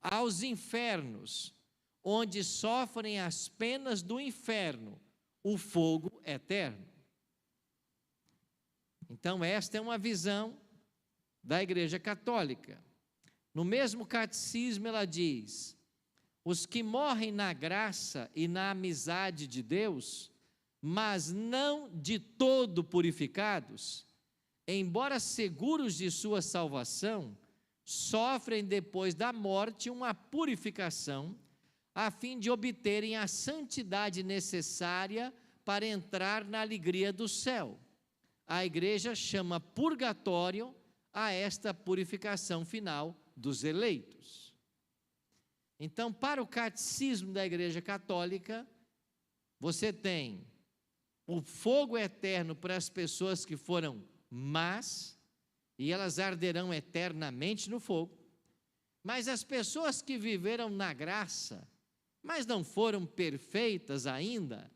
aos infernos, onde sofrem as penas do inferno, o fogo eterno. Então, esta é uma visão da Igreja Católica. No mesmo catecismo, ela diz: os que morrem na graça e na amizade de Deus, mas não de todo purificados, embora seguros de sua salvação, sofrem depois da morte uma purificação, a fim de obterem a santidade necessária para entrar na alegria do céu. A Igreja chama purgatório a esta purificação final dos eleitos. Então, para o catecismo da Igreja Católica, você tem o fogo eterno para as pessoas que foram más, e elas arderão eternamente no fogo. Mas as pessoas que viveram na graça, mas não foram perfeitas ainda,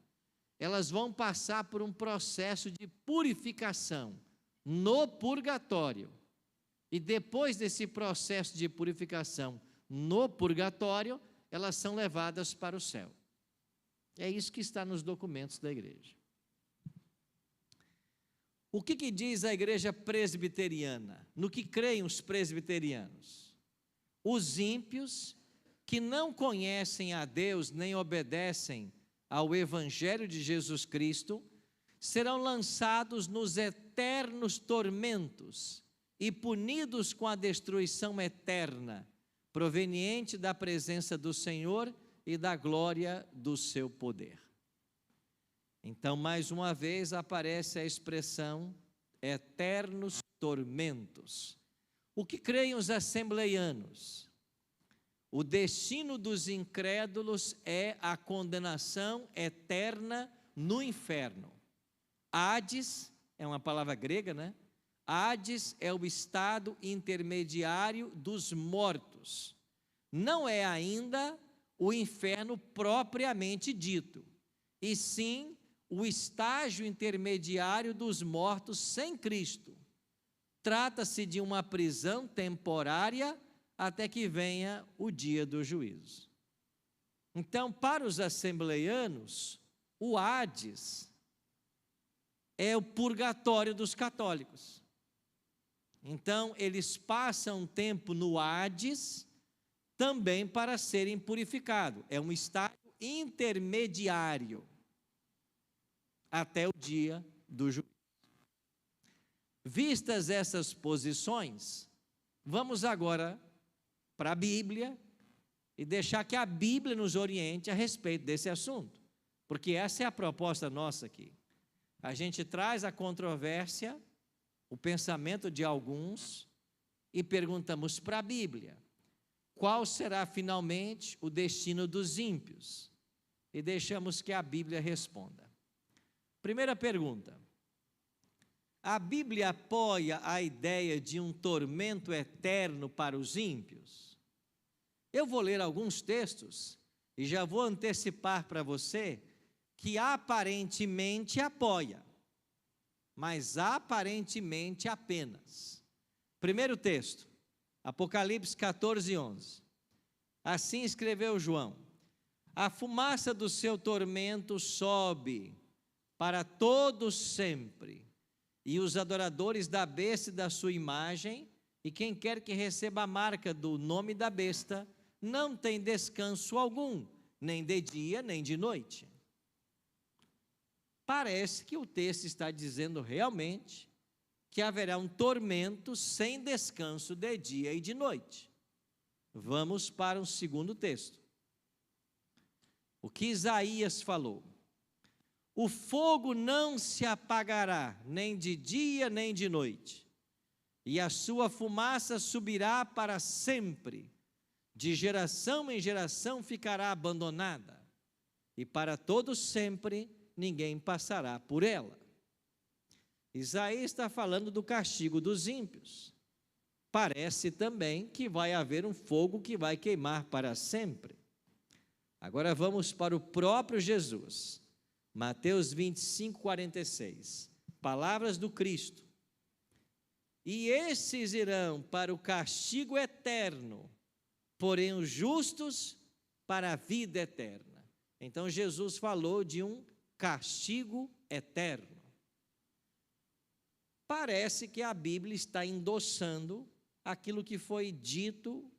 elas vão passar por um processo de purificação no purgatório. E depois desse processo de purificação no purgatório, elas são levadas para o céu. É isso que está nos documentos da igreja. O que diz a igreja presbiteriana? No que creem os presbiterianos? Os ímpios que não conhecem a Deus nem obedecem ao Evangelho de Jesus Cristo serão lançados nos eternos tormentos e punidos com a destruição eterna, proveniente da presença do Senhor e da glória do seu poder. Então, mais uma vez, aparece a expressão eternos tormentos. O que creem os assembleianos? O destino dos incrédulos é a condenação eterna no inferno. Hades, é uma palavra grega, né? Hades é o estado intermediário dos mortos. Não é ainda o inferno propriamente dito, e sim o estágio intermediário dos mortos sem Cristo. Trata-se de uma prisão temporária até que venha o dia do juízo. Então, para os assembleianos, o Hades é o purgatório dos católicos. Então, eles passam tempo no Hades também para serem purificados. É um estágio intermediário até o dia do juízo. Vistas essas posições, vamos agora para a Bíblia e deixar que a Bíblia nos oriente a respeito desse assunto, porque essa é a proposta nossa aqui. A gente traz a controvérsia, o pensamento de alguns e perguntamos para a Bíblia: qual será finalmente o destino dos ímpios? E deixamos que a Bíblia responda. Primeira pergunta: a Bíblia apoia a ideia de um tormento eterno para os ímpios? Eu vou ler alguns textos e já vou antecipar para você que aparentemente apoia, mas aparentemente apenas. Primeiro texto, Apocalipse 14, 11. Assim escreveu João: a fumaça do seu tormento sobe para todos sempre, e os adoradores da besta e da sua imagem, e quem quer que receba a marca do nome da besta, não tem descanso algum, nem de dia, nem de noite. Parece que o texto está dizendo realmente que haverá um tormento sem descanso de dia e de noite. Vamos para um segundo texto. O que Isaías falou: o fogo não se apagará, nem de dia nem de noite, e a sua fumaça subirá para sempre, de geração em geração ficará abandonada, e para todos sempre ninguém passará por ela. Isaías está falando do castigo dos ímpios. Parece também que vai haver um fogo que vai queimar para sempre. Agora vamos para o próprio Jesus. Mateus 25, 46. Palavras do Cristo: e esses irão para o castigo eterno, porém os justos para a vida eterna. Então Jesus falou de um castigo eterno. Parece que a Bíblia está endossando aquilo que foi dito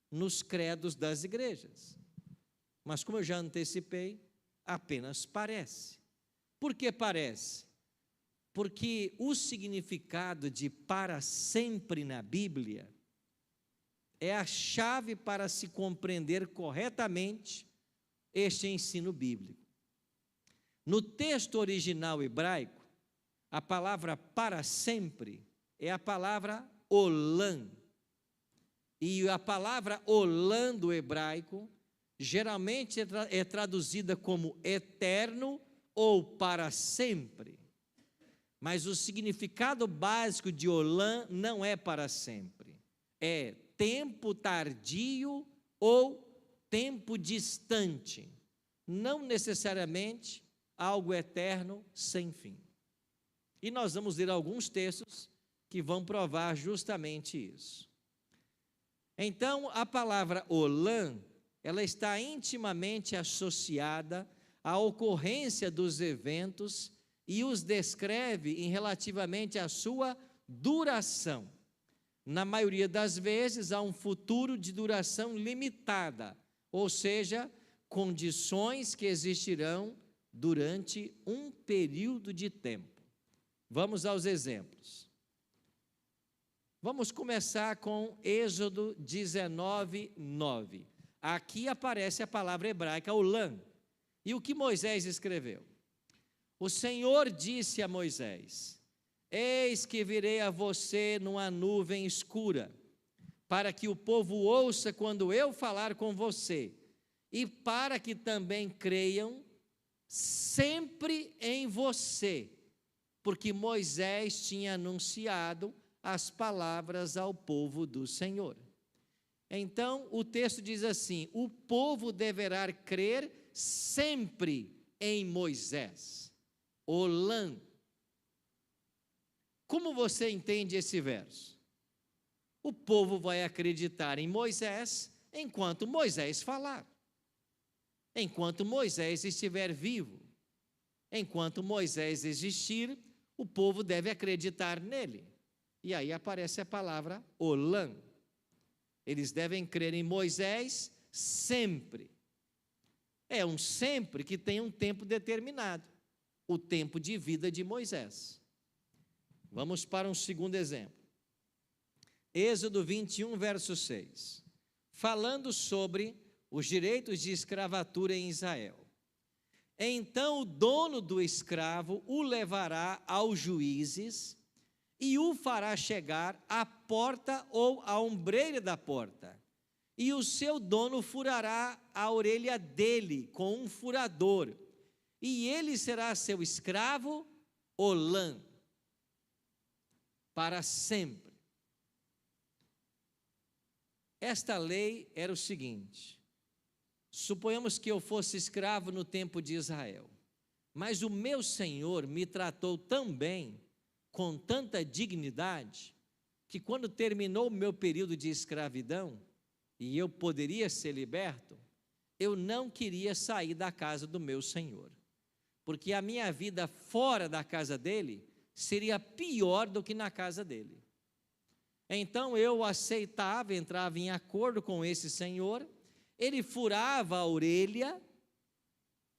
nos credos das igrejas. Mas como eu já antecipei, apenas parece. Por que parece? Porque o significado de para sempre na Bíblia é a chave para se compreender corretamente este ensino bíblico. No texto original hebraico, a palavra para sempre é a palavra olam. E a palavra olam do hebraico geralmente é traduzida como eterno ou para sempre. Mas o significado básico de olam não é para sempre. É tempo tardio ou tempo distante. Não necessariamente algo eterno sem fim. E nós vamos ler alguns textos que vão provar justamente isso. Então, a palavra olam, ela está intimamente associada à ocorrência dos eventos e os descreve em relativamente à sua duração. Na maioria das vezes, há um futuro de duração limitada, ou seja, condições que existirão durante um período de tempo. Vamos aos exemplos. Vamos começar com Êxodo 19, 9. Aqui aparece a palavra hebraica olam. E o que Moisés escreveu? O Senhor disse a Moisés: eis que virei a você numa nuvem escura, para que o povo ouça quando eu falar com você, e para que também creiam sempre em você, porque Moisés tinha anunciado as palavras ao povo do Senhor. Então, o texto diz assim: o povo deverá crer sempre em Moisés. Olam. Como você entende esse verso? O povo vai acreditar em Moisés enquanto Moisés falar. Enquanto Moisés estiver vivo. Enquanto Moisés existir, o povo deve acreditar nele. E aí aparece a palavra olam. Eles devem crer em Moisés sempre. É um sempre que tem um tempo determinado, o tempo de vida de Moisés. Vamos para um segundo exemplo. Êxodo 21, verso 6. Falando sobre os direitos de escravatura em Israel. Então o dono do escravo o levará aos juízes e o fará chegar à porta ou à ombreira da porta. E o seu dono furará a orelha dele com um furador, e ele será seu escravo, olam, para sempre. Esta lei era o seguinte: suponhamos que eu fosse escravo no tempo de Israel, mas o meu Senhor me tratou tão bem, com tanta dignidade, que quando terminou o meu período de escravidão, e eu poderia ser liberto, eu não queria sair da casa do meu Senhor, porque a minha vida fora da casa dele seria pior do que na casa dele. Então eu aceitava, entrava em acordo com esse Senhor, ele furava a orelha,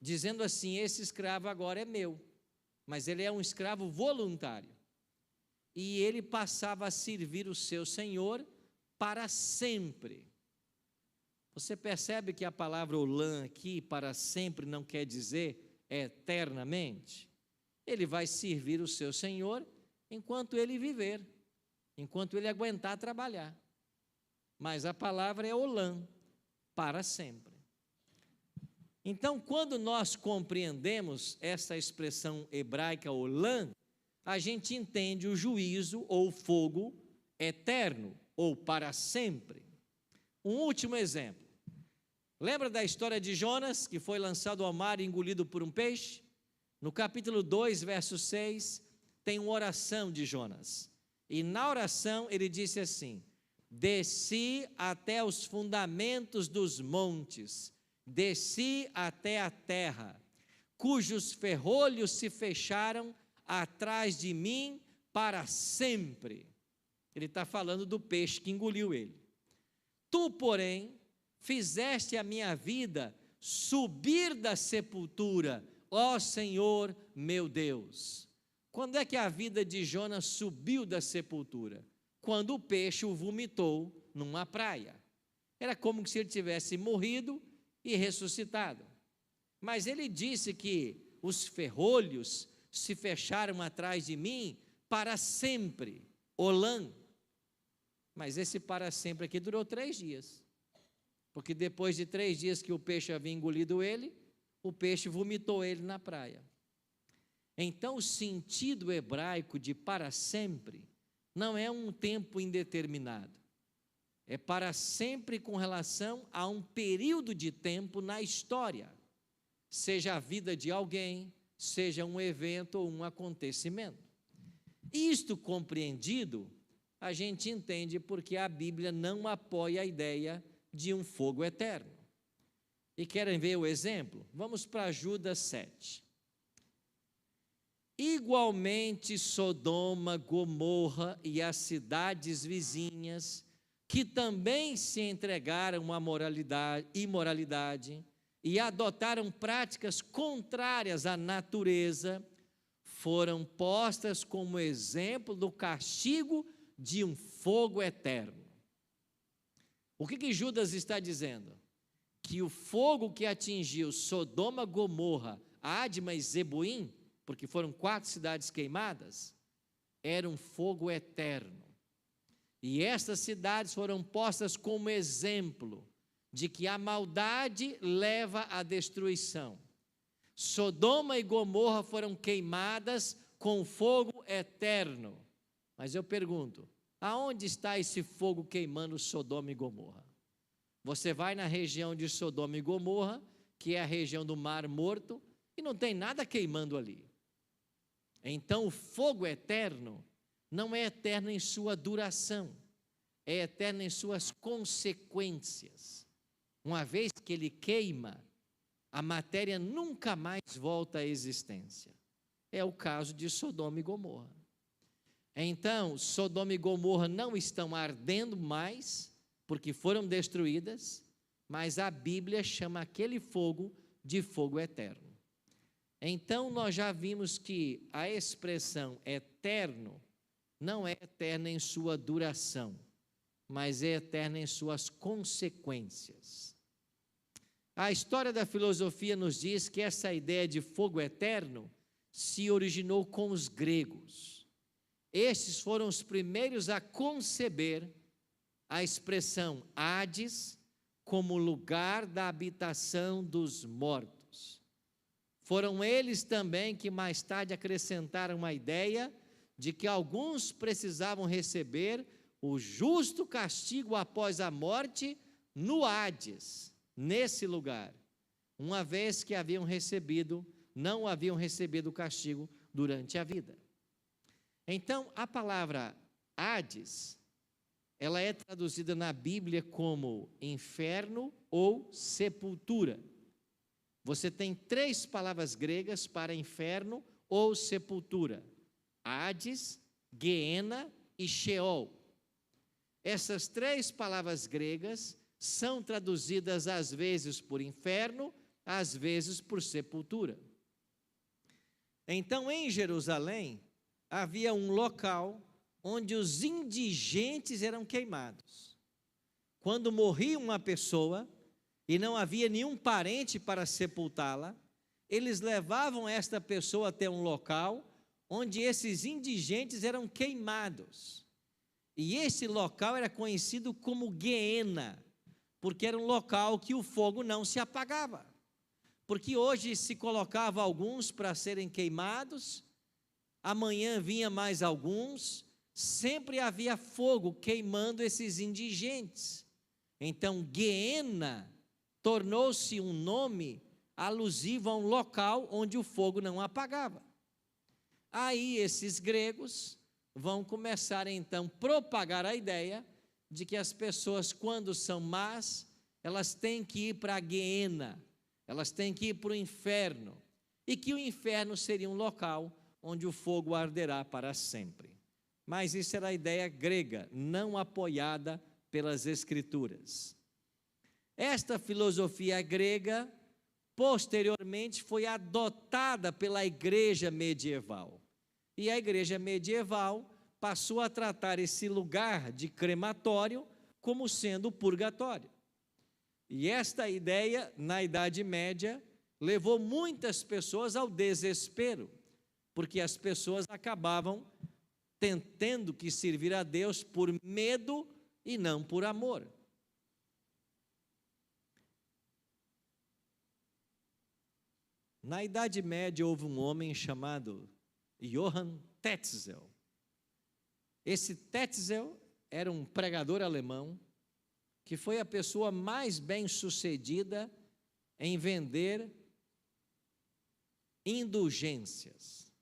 dizendo assim: esse escravo agora é meu, mas ele é um escravo voluntário. E ele passava a servir o seu Senhor para sempre. Você percebe que a palavra olam aqui, para sempre, não quer dizer eternamente? Ele vai servir o seu Senhor enquanto ele viver, enquanto ele aguentar trabalhar. Mas a palavra é olam, para sempre. Então, quando nós compreendemos essa expressão hebraica olam, a gente entende o juízo ou fogo eterno ou para sempre. Um último exemplo. Lembra da história de Jonas, que foi lançado ao mar e engolido por um peixe? No capítulo 2, verso 6, tem uma oração de Jonas. E na oração ele disse assim: desci até os fundamentos dos montes, desci até a terra, cujos ferrolhos se fecharam atrás de mim para sempre. Ele está falando do peixe que engoliu ele. Tu, porém, fizeste a minha vida subir da sepultura, ó Senhor meu Deus. Quando é que a vida de Jonas subiu da sepultura? Quando o peixe o vomitou numa praia. Era como se ele tivesse morrido e ressuscitado. Mas ele disse que os ferrolhos se fecharam atrás de mim para sempre, olã. Mas esse para sempre aqui durou 3 dias. Porque depois de 3 dias que o peixe havia engolido ele, o peixe vomitou ele na praia. Então, o sentido hebraico de para sempre não é um tempo indeterminado. É para sempre com relação a um período de tempo na história, seja a vida de alguém, seja um evento ou um acontecimento. Isto compreendido, a gente entende porque a Bíblia não apoia a ideia de um fogo eterno. E querem ver o exemplo? Vamos para Judas 7. Igualmente Sodoma, Gomorra e as cidades vizinhas, que também se entregaram à imoralidade e adotaram práticas contrárias à natureza, foram postas como exemplo do castigo de um fogo eterno. O que Judas está dizendo? Que o fogo que atingiu Sodoma, Gomorra, Adma e Zeboim, porque foram 4 cidades queimadas, era um fogo eterno. E estas cidades foram postas como exemplo de que a maldade leva à destruição. Sodoma e Gomorra foram queimadas com fogo eterno. Mas eu pergunto, aonde está esse fogo queimando Sodoma e Gomorra? Você vai na região de Sodoma e Gomorra, que é a região do Mar Morto, e não tem nada queimando ali. Então, o fogo eterno não é eterno em sua duração, é eterno em suas consequências. Uma vez que ele queima, a matéria nunca mais volta à existência. É o caso de Sodoma e Gomorra. Então, Sodoma e Gomorra não estão ardendo mais, porque foram destruídas, mas a Bíblia chama aquele fogo de fogo eterno. Então, nós já vimos que a expressão eterno não é eterna em sua duração, mas é eterna em suas consequências. A história da filosofia nos diz que essa ideia de fogo eterno se originou com os gregos. Estes foram os primeiros a conceber a expressão Hades como lugar da habitação dos mortos. Foram eles também que mais tarde acrescentaram a ideia de que alguns precisavam receber o justo castigo após a morte no Hades, nesse lugar, uma vez que não haviam recebido o castigo durante a vida. Então, a palavra Hades, ela é traduzida na Bíblia como inferno ou sepultura. Você tem 3 palavras gregas para inferno ou sepultura: Hades, Guiena e Sheol. Essas 3 palavras gregas são traduzidas às vezes por inferno, às vezes por sepultura. Então, em Jerusalém, havia um local onde os indigentes eram queimados. Quando morria uma pessoa e não havia nenhum parente para sepultá-la, eles levavam esta pessoa até um local onde esses indigentes eram queimados. E esse local era conhecido como Guiena, porque era um local que o fogo não se apagava. Porque hoje se colocava alguns para serem queimados, amanhã vinha mais alguns, sempre havia fogo queimando esses indigentes. Então, Guiena tornou-se um nome alusivo a um local onde o fogo não apagava. Aí esses gregos vão começar então a propagar a ideia de que as pessoas, quando são más, elas têm que ir para a Guiena, elas têm que ir para o inferno, e que o inferno seria um local onde o fogo arderá para sempre. Mas isso era a ideia grega, não apoiada pelas Escrituras. Esta filosofia grega, posteriormente, foi adotada pela igreja medieval. E a igreja medieval passou a tratar esse lugar de crematório como sendo o purgatório. E esta ideia, na Idade Média, levou muitas pessoas ao desespero, porque as pessoas acabavam tendo que servir a Deus por medo e não por amor. Na Idade Média houve um homem chamado Johann Tetzel. Esse Tetzel era um pregador alemão que foi a pessoa mais bem-sucedida em vender indulgências.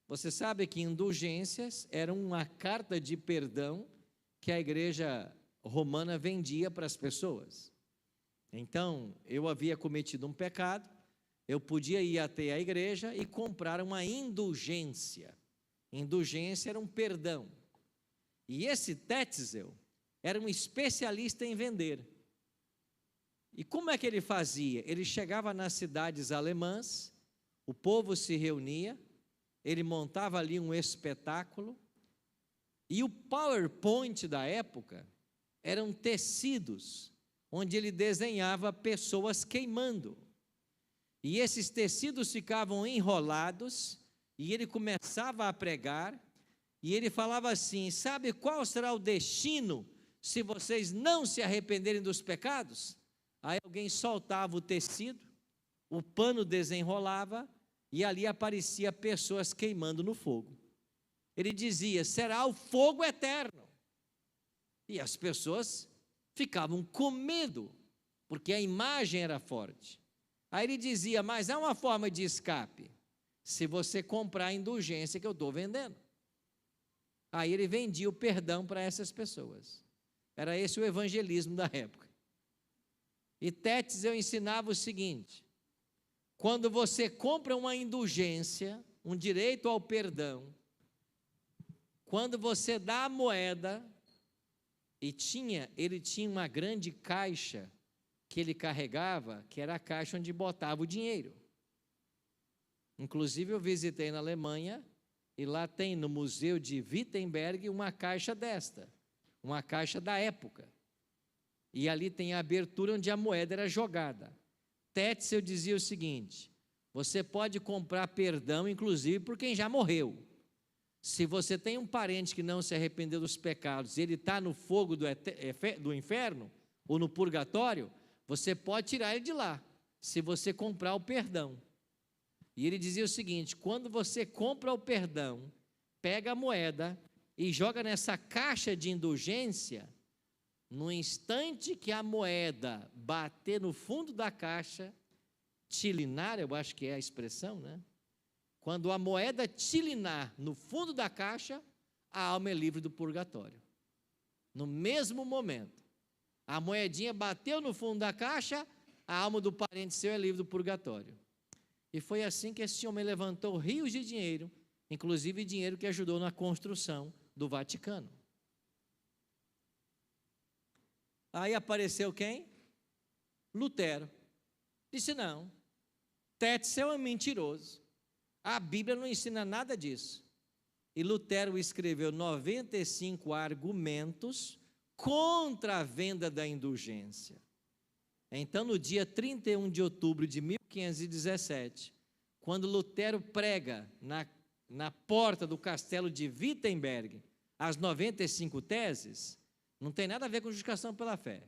Você sabe que indulgências eram uma carta de perdão que a igreja romana vendia para as pessoas. Então, eu havia cometido um pecado, eu podia ir até a igreja e comprar uma indulgência. Indulgência era um perdão. E esse Tetzel era um especialista em vender. E como é que ele fazia? Ele chegava nas cidades alemãs, o povo se reunia, ele montava ali um espetáculo, e o PowerPoint da época eram tecidos, onde ele desenhava pessoas queimando. E esses tecidos ficavam enrolados, e ele começava a pregar, e ele falava assim: sabe qual será o destino se vocês não se arrependerem dos pecados? Aí alguém soltava o tecido, o pano desenrolava, e ali aparecia pessoas queimando no fogo. Ele dizia: será o fogo eterno. E as pessoas ficavam com medo, porque a imagem era forte. Aí ele dizia: mas há uma forma de escape, se você comprar a indulgência que eu estou vendendo. Aí ele vendia o perdão para essas pessoas. Era esse o evangelismo da época. E Tetzel ensinava o seguinte: quando você compra uma indulgência, um direito ao perdão, quando você dá a moeda, e ele tinha uma grande caixa que ele carregava, que era a caixa onde botava o dinheiro. Inclusive eu visitei na Alemanha, e lá tem no museu de Wittenberg uma caixa desta, uma caixa da época. E ali tem a abertura onde a moeda era jogada. Tetzel dizia o seguinte: você pode comprar perdão, inclusive, por quem já morreu. Se você tem um parente que não se arrependeu dos pecados, e ele está no fogo do inferno, ou no purgatório, você pode tirar ele de lá, se você comprar o perdão. E ele dizia o seguinte: quando você compra o perdão, pega a moeda e joga nessa caixa de indulgência, no instante que a moeda bater no fundo da caixa, tilinar, eu acho que é a expressão, né? Quando a moeda tilinar no fundo da caixa, a alma é livre do purgatório. No mesmo momento, a moedinha bateu no fundo da caixa, a alma do parente seu é livre do purgatório. E foi assim que esse homem levantou rios de dinheiro, inclusive dinheiro que ajudou na construção do Vaticano. Aí apareceu quem? Lutero. Disse: não, Tetzel é mentiroso. A Bíblia não ensina nada disso. E Lutero escreveu 95 argumentos contra a venda da indulgência. Então, no dia 31 de outubro de 1517, quando Lutero prega na porta do castelo de Wittenberg as 95 teses, não tem nada a ver com justificação pela fé.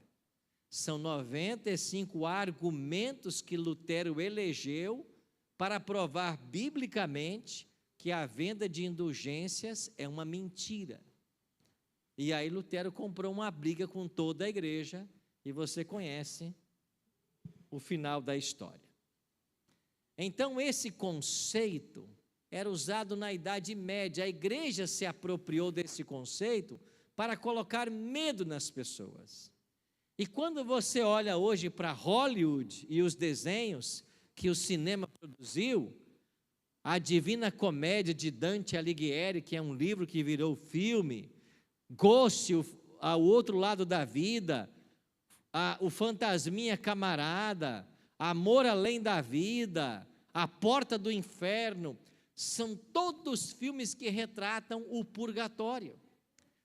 São 95 argumentos que Lutero elegeu para provar biblicamente que a venda de indulgências é uma mentira. E aí Lutero comprou uma briga com toda a igreja, e você conhece o final da história. Então esse conceito era usado na Idade Média. A igreja se apropriou desse conceito para colocar medo nas pessoas. E quando você olha hoje para Hollywood e os desenhos que o cinema produziu, a Divina Comédia de Dante Alighieri, que é um livro que virou filme, Ghost, ao outro lado da vida, o Fantasminha Camarada, Amor Além da Vida, A Porta do Inferno, são todos filmes que retratam o purgatório,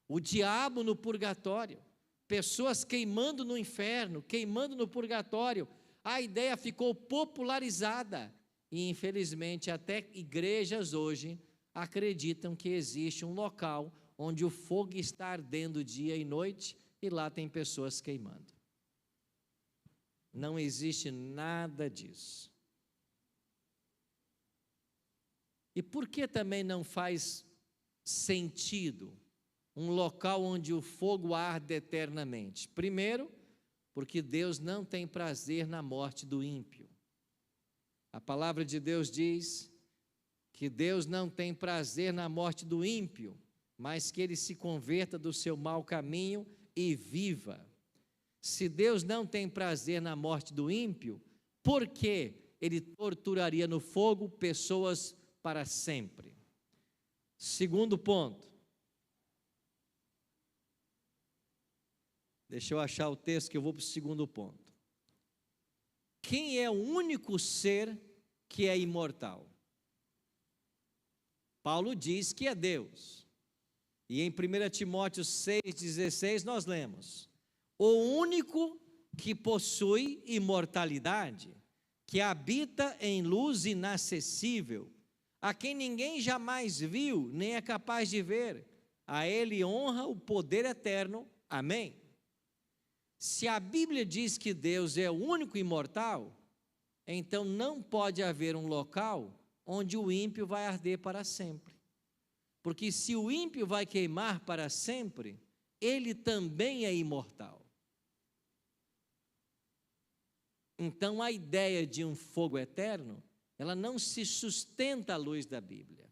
o diabo no purgatório, pessoas queimando no inferno, queimando no purgatório. A ideia ficou popularizada e, infelizmente, até igrejas hoje acreditam que existe um local onde o fogo está ardendo dia e noite e lá tem pessoas queimando. Não existe nada disso. E por que também não faz sentido um local onde o fogo arde eternamente? Primeiro, porque Deus não tem prazer na morte do ímpio. A palavra de Deus diz que Deus não tem prazer na morte do ímpio, mas que ele se converta do seu mau caminho e viva. Se Deus não tem prazer na morte do ímpio, por que ele torturaria no fogo pessoas para sempre? Segundo ponto. Deixa eu achar o texto que eu vou para o segundo ponto. Quem é o único ser que é imortal? Paulo diz que é Deus. E em 1 Timóteo 6,16 nós lemos: o único que possui imortalidade, que habita em luz inacessível, a quem ninguém jamais viu, nem é capaz de ver, a ele honra o poder eterno. Amém. Se a Bíblia diz que Deus é o único imortal, então não pode haver um local onde o ímpio vai arder para sempre. Porque se o ímpio vai queimar para sempre, ele também é imortal. Então a ideia de um fogo eterno, ela não se sustenta à luz da Bíblia.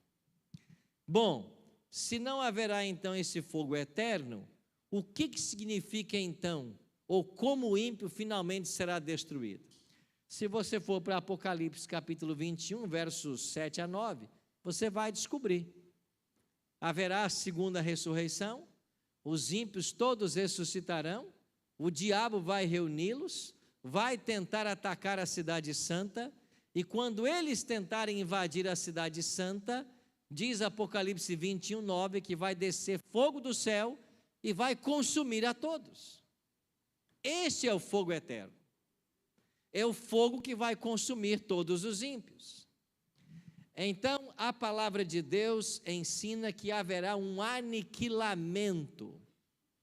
Bom, se não haverá então esse fogo eterno, o que significa então, ou como o ímpio finalmente será destruído? Se você for para Apocalipse capítulo 21, versos 7 a 9, você vai descobrir. Haverá a segunda ressurreição, os ímpios todos ressuscitarão, o diabo vai reuni-los, vai tentar atacar a cidade santa, e quando eles tentarem invadir a cidade santa, diz Apocalipse 21, 9, que vai descer fogo do céu e vai consumir a todos. Este é o fogo eterno. É o fogo que vai consumir todos os ímpios. Então, a palavra de Deus ensina que haverá um aniquilamento.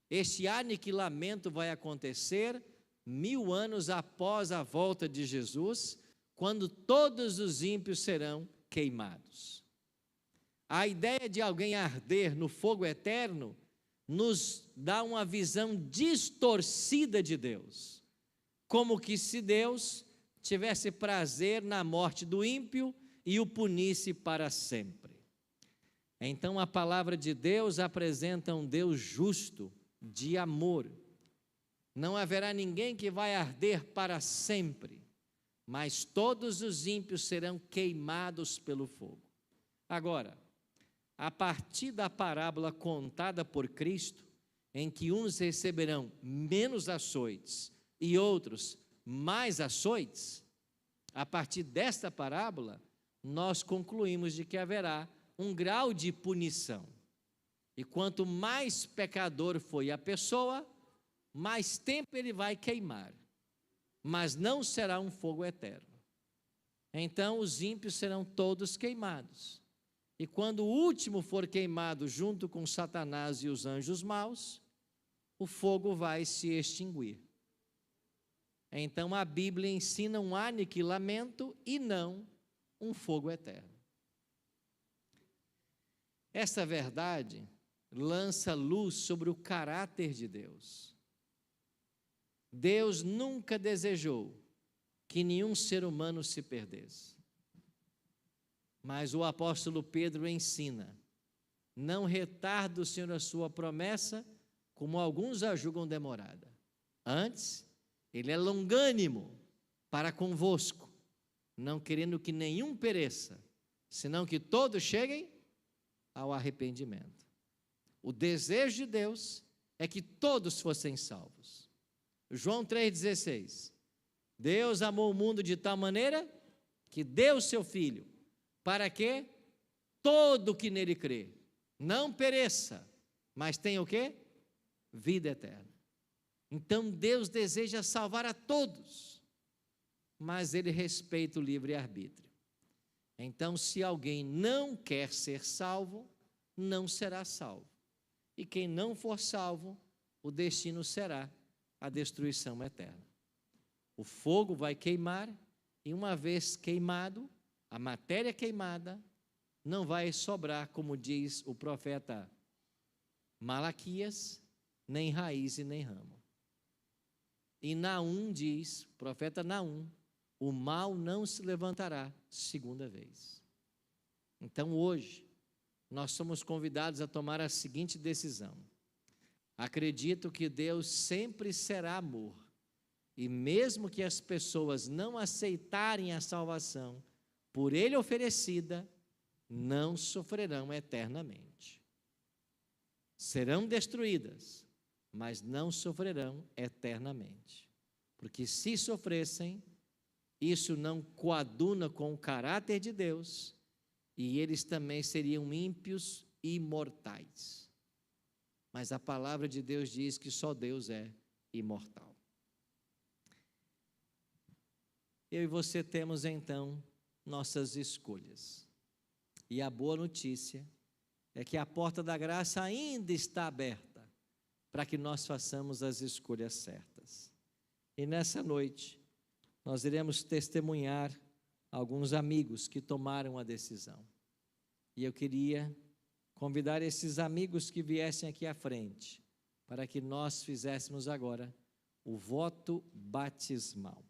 Este aniquilamento vai acontecer 1000 anos após a volta de Jesus, quando todos os ímpios serão queimados. A ideia de alguém arder no fogo eterno nos dá uma visão distorcida de Deus, como que se Deus tivesse prazer na morte do ímpio e o punisse para sempre. Então a palavra de Deus apresenta um Deus justo, de amor. Não haverá ninguém que vai arder para sempre, mas todos os ímpios serão queimados pelo fogo. Agora, a partir da parábola contada por Cristo, em que uns receberão menos açoites e outros mais açoites, a partir desta parábola, nós concluímos de que haverá um grau de punição. E quanto mais pecador foi a pessoa, mais tempo ele vai queimar, mas não será um fogo eterno. Então os ímpios serão todos queimados. E quando o último for queimado junto com Satanás e os anjos maus, o fogo vai se extinguir. Então a Bíblia ensina um aniquilamento e não um fogo eterno. Essa verdade lança luz sobre o caráter de Deus. Deus nunca desejou que nenhum ser humano se perdesse. Mas o apóstolo Pedro ensina: não retarda o Senhor a sua promessa, como alguns a julgam demorada. Antes, ele é longânimo para convosco, não querendo que nenhum pereça, senão que todos cheguem ao arrependimento. O desejo de Deus é que todos fossem salvos. João 3,16. Deus amou o mundo de tal maneira que deu o seu Filho, para que todo que nele crê não pereça, mas tenha o quê? Vida eterna. Então Deus deseja salvar a todos, mas Ele respeita o livre-arbítrio. Então, se alguém não quer ser salvo, não será salvo. E quem não for salvo, o destino será a destruição eterna. O fogo vai queimar, e uma vez queimado, a matéria queimada, não vai sobrar, como diz o profeta Malaquias, nem raiz e nem ramo. E Naum diz, o profeta Naum, o mal não se levantará segunda vez. Então hoje, nós somos convidados a tomar a seguinte decisão. Acredito que Deus sempre será amor. E mesmo que as pessoas não aceitarem a salvação por Ele oferecida, não sofrerão eternamente. Serão destruídas, mas não sofrerão eternamente. Porque se sofressem, isso não coaduna com o caráter de Deus, e eles também seriam ímpios e imortais. Mas a palavra de Deus diz que só Deus é imortal. Eu e você temos então nossas escolhas. E a boa notícia é que a porta da graça ainda está aberta para que nós façamos as escolhas certas. E nessa noite, nós iremos testemunhar alguns amigos que tomaram a decisão. E eu queria convidar esses amigos que viessem aqui à frente, para que nós fizéssemos agora o voto batismal.